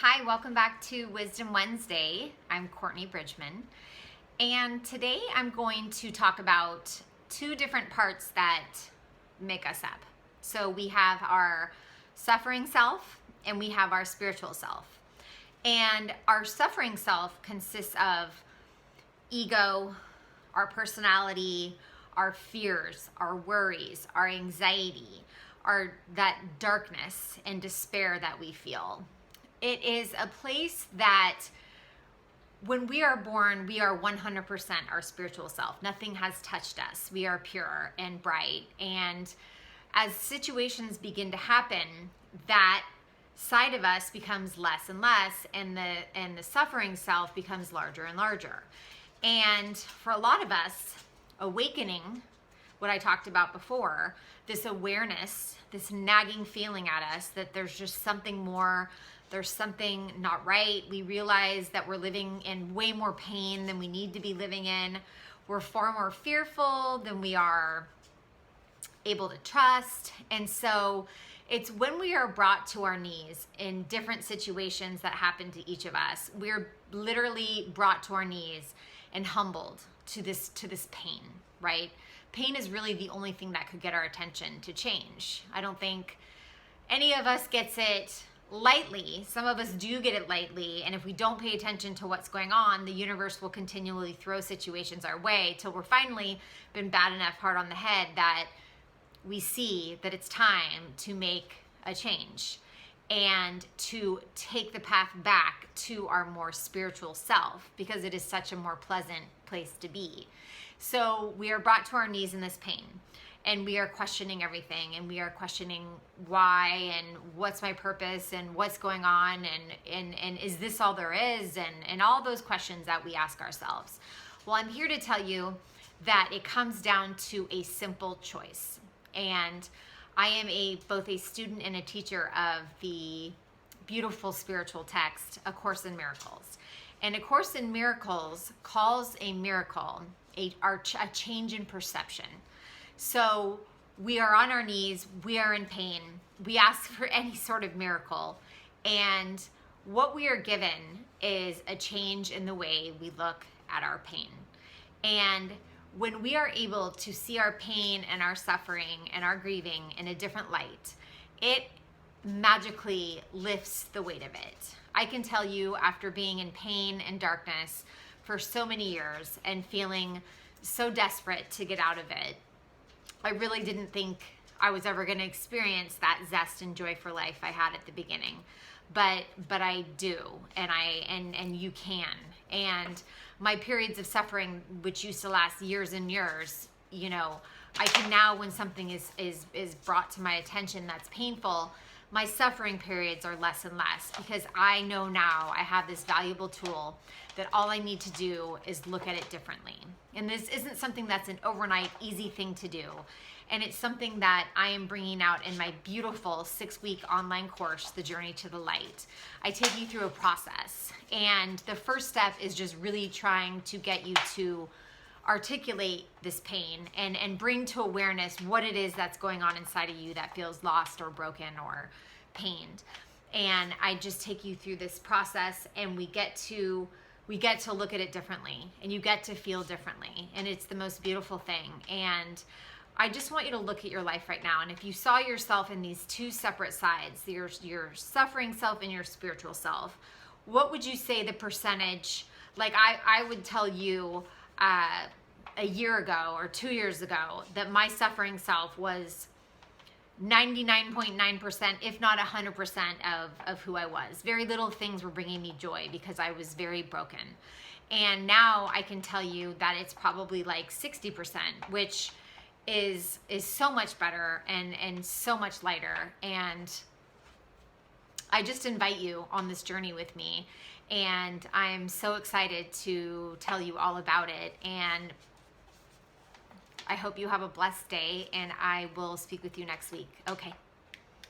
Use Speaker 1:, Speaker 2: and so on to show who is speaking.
Speaker 1: Hi, welcome back to Wisdom Wednesday. I'm Courtney Bridgman, and today I'm going to talk about two different parts that make us up. So we have our suffering self and we have our spiritual self. And our suffering self consists of ego, our personality, our fears, our worries, our anxiety, that darkness and despair that we feel. It is a place that when we are born, we are 100% our spiritual self. Nothing has touched us. We are pure and bright. And as situations begin to happen, that side of us becomes less and less, and the suffering self becomes larger and larger. And for a lot of us, awakening, what I talked about before, this awareness, this nagging feeling at us that there's just something more, there's something not right. We realize that we're living in way more pain than we need to be living in. We're far more fearful than we are able to trust. And so it's when we are brought to our knees in different situations that happen to each of us, we're literally brought to our knees and humbled to this pain, right? Pain is really the only thing that could get our attention to change. I don't think any of us gets it lightly. Some of us do get it lightly, and if we don't pay attention to what's going on, the universe will continually throw situations our way till we're finally been bad enough hard on the head that we see that it's time to make a change and to take the path back to our more spiritual self, because it is such a more pleasant place to be. So we are brought to our knees in this pain, and we are questioning everything, and we are questioning why and what's my purpose and what's going on, and is this all there is, and all those questions that we ask ourselves. Well, I'm here to tell you that it comes down to a simple choice. And I am both a student and a teacher of the beautiful spiritual text, A Course in Miracles. And A Course in Miracles calls a miracle a change in perception. So we are on our knees, we are in pain, we ask for any sort of miracle, and what we are given is a change in the way we look at our pain. And when we are able to see our pain and our suffering and our grieving in a different light, it magically lifts the weight of it. I can tell you, after being in pain and darkness for so many years and feeling so desperate to get out of it, I really didn't think I was ever going to experience that zest and joy for life I had at the beginning. But I do, and you can. And my periods of suffering, which used to last years and years, I can now, when something is brought to my attention that's painful, my suffering periods are less and less, because I know now I have this valuable tool that all I need to do is look at it differently. And this isn't something that's an overnight easy thing to do. And it's something that I am bringing out in my beautiful 6-week online course, The Journey to the Light. I take you through a process. And the first step is just really trying to get you to articulate this pain and bring to awareness what it is that's going on inside of you that feels lost or broken or pained. And I just take you through this process, and we get to look at it differently, and you get to feel differently, and it's the most beautiful thing. And I just want you to look at your life right now, and if you saw yourself in these two separate sides, your suffering self and your spiritual self, what would you say the percentage? Like I would tell you a year ago or 2 years ago that my suffering self was 99.9%, if not 100% of who I was. Very little things were bringing me joy because I was very broken. And now I can tell you that it's probably like 60%, which is so much better and so much lighter. And I just invite you on this journey with me, and I'm so excited to tell you all about it. And I hope you have a blessed day, and I will speak with you next week. Okay.